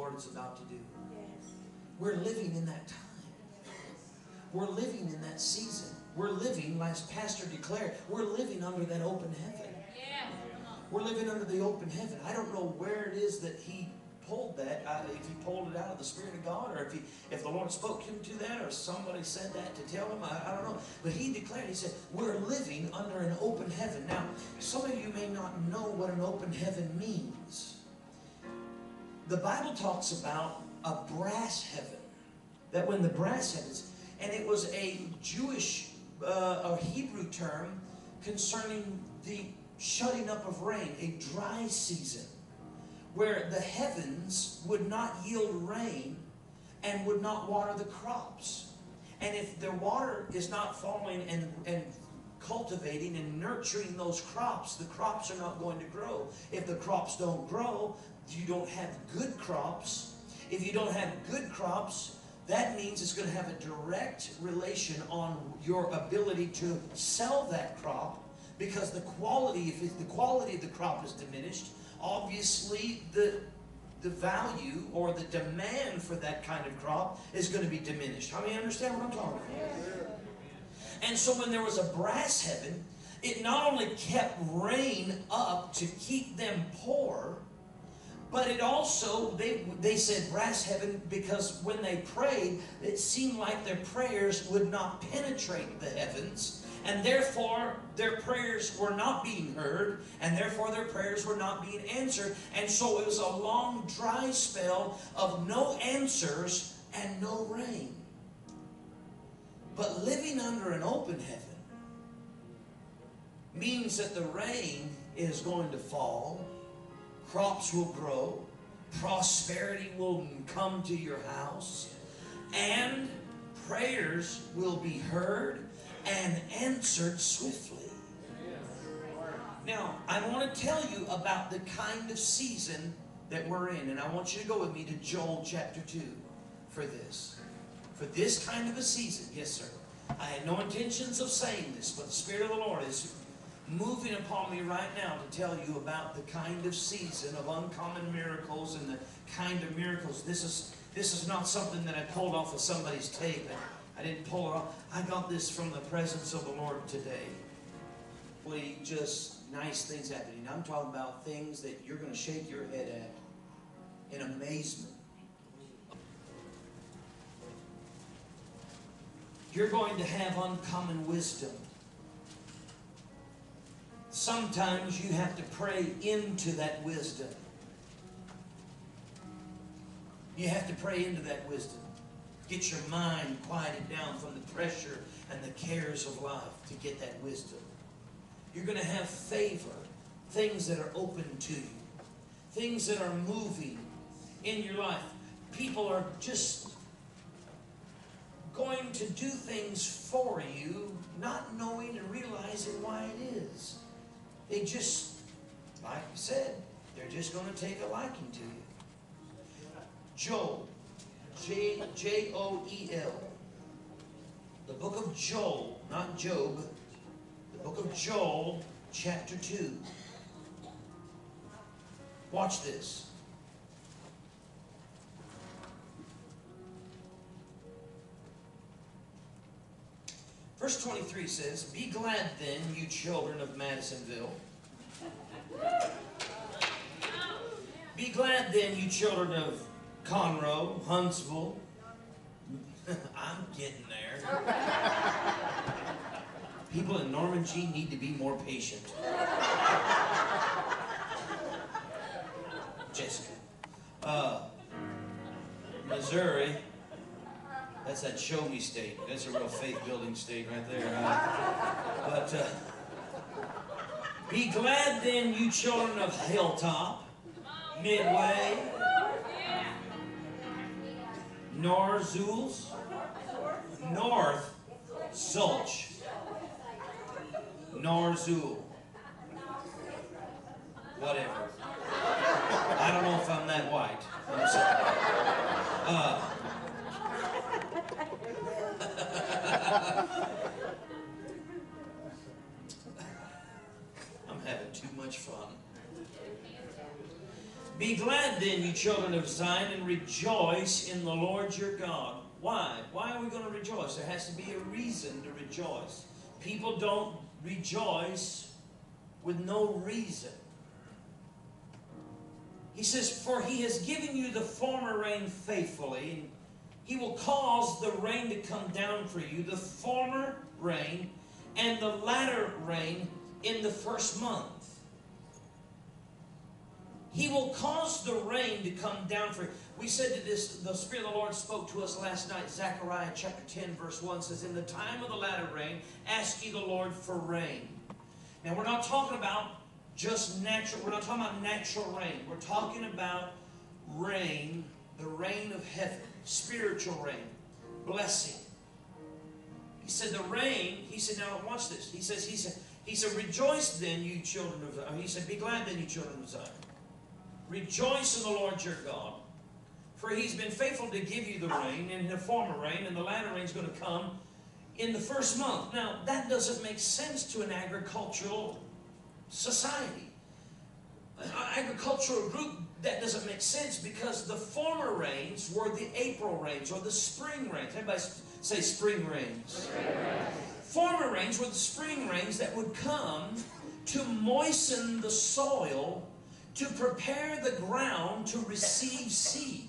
Lord is about to do. We're living in that time. We're living in that season. We're living, as Pastor declared, we're living under that open heaven. We're living under the open heaven. I don't know where it is that he pulled that, if he pulled it out of the Spirit of God, or if the Lord spoke him to that, or somebody said that to tell him, I don't know. But he declared, he said, we're living under an open heaven. Now, some of you may not know what an open heaven means. The Bible talks about a brass heaven. That when the brass heavens, and it was a Jewish, a Hebrew term concerning the shutting up of rain, a dry season, where the heavens would not yield rain and would not water the crops. And if the water is not falling and cultivating and nurturing those crops, the crops are not going to grow. If the crops don't grow, you don't have good crops. If you don't have good crops, that means it's going to have a direct relation on your ability to sell that crop, because the quality, if the quality of the crop is diminished, obviously the value or the demand for that kind of crop is going to be diminished. How many understand what I'm talking about? And so when there was a brass heaven, it not only kept rain up to keep them poor, but it also, they said brass heaven because when they prayed, it seemed like their prayers would not penetrate the heavens, and therefore their prayers were not being heard, and therefore their prayers were not being answered. And so it was a long dry spell of no answers and no rain. But living under an open heaven means that the rain is going to fall, crops will grow, prosperity will come to your house, and prayers will be heard and answered swiftly. Now, I want to tell you about the kind of season that we're in, and I want you to go with me to Joel chapter 2 for this. For this kind of a season, yes sir. I had no intentions of saying this, but the Spirit of the Lord is moving upon me right now to tell you about the kind of season of uncommon miracles and the kind of miracles. This is not something that I pulled off of somebody's tape. I didn't pull it off. I got this from the presence of the Lord today. Just nice things happening. I'm talking about things that you're going to shake your head at in amazement. You're going to have uncommon wisdom. Sometimes you have to pray into that wisdom. You have to pray into that wisdom. Get your mind quieted down from the pressure and the cares of life to get that wisdom. You're going to have favor, things that are open to you, things that are moving in your life. People are just going to do things for you, not knowing and realizing why it is. They just, like I said, they're just going to take a liking to you. Joel, J-O-E-L. The book of Joel, not Job. The book of Joel, chapter 2. Watch this. Verse 23 says, "Be glad then, you children of Madisonville. Be glad then, you children of Conroe, Huntsville." I'm getting there. People in Norman G need to be more patient. Jessica. Missouri. That's that show me state. That's a real faith-building state right there. Be glad then, you children of Hilltop, Midway, Norzules, North Zulch, Norzul, whatever. I don't know if I'm that white. I'm sorry. I'm having too much fun. Be glad then, you children of Zion, and rejoice in the Lord your God. Why? Why are we going to rejoice? There has to be a reason to rejoice. People don't rejoice with no reason. He says, for he has given you the former rain faithfully, and he will cause the rain to come down for you, the former rain and the latter rain in the first month. He will cause the rain to come down for you. We said that this, the Spirit of the Lord spoke to us last night. Zechariah chapter 10 verse 1 says, in the time of the latter rain, ask ye the Lord for rain. Now we're not talking about just natural, we're not talking about natural rain. We're talking about rain, the rain of heaven, spiritual rain, blessing. He said the rain, he said, now watch this. He said, rejoice then, you children of Zion. He said, be glad then, you children of Zion. Rejoice in the Lord your God, for he's been faithful to give you the rain, and the former rain, and the latter rain is going to come in the first month. Now, that doesn't make sense to an agricultural society. An agricultural group, that doesn't make sense, because the former rains were the April rains or the spring rains. Everybody say spring rains. Spring rains. Former rains were the spring rains that would come to moisten the soil, to prepare the ground to receive seed.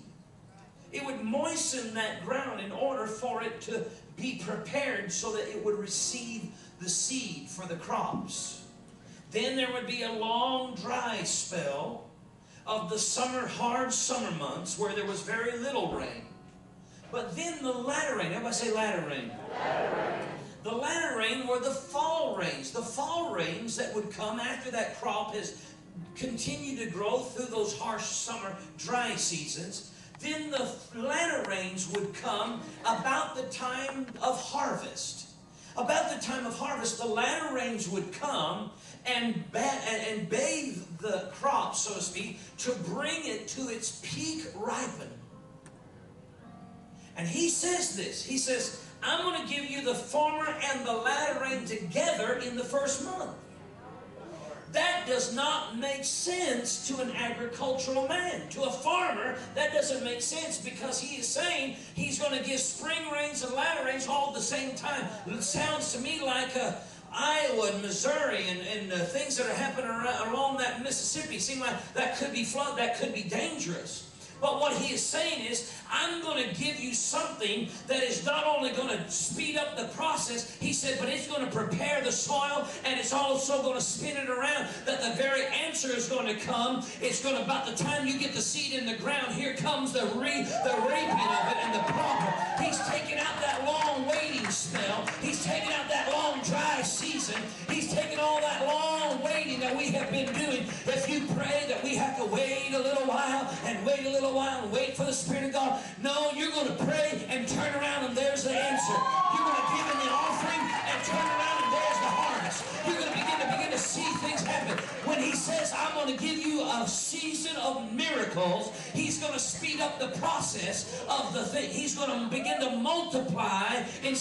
It would moisten that ground in order for it to be prepared so that it would receive the seed for the crops. Then there would be a long dry spell of the summer, hard summer months where there was very little rain. But then the latter rain, everybody say latter rain. Latter rain. The latter rain were the fall rains. The fall rains that would come after that crop has continued to grow through those harsh summer dry seasons. Then the latter rains would come about the time of harvest. About the time of harvest, the latter rains would come and bathe the crop, so to speak, to bring it to its peak ripen. And he says this. He says, I'm going to give you the former and the latter rain together in the first month. That does not make sense to an agricultural man. To a farmer, that doesn't make sense, because he is saying he's going to give spring rains and latter rains all at the same time. It sounds to me like Iowa and Missouri and things that are happening along that Mississippi. Seem like that could be flood, that could be dangerous. But what he is saying is, I'm going to give you something that is not only going to speed up the process, he said, but it's going to prepare the soil, and it's also going to spin it around, that the very answer is going to come. It's going to, about the time you get the seed in the ground, here comes the reaping of it and the problem. He's taking out that long waiting spell. He's taking out that long dry season. He's taking all that long waiting that we have been doing. If you pray that we have to wait a little while and wait a little while and wait for the Spirit of God, no, you're going to pray and turn around and there's the answer. You're going to give in the offering and turn around and there's the harvest. You're going to begin to see things happen. When he says, I'm going to give you a season of miracles, he's going to speed up the process of the thing. He's going to begin to multiply in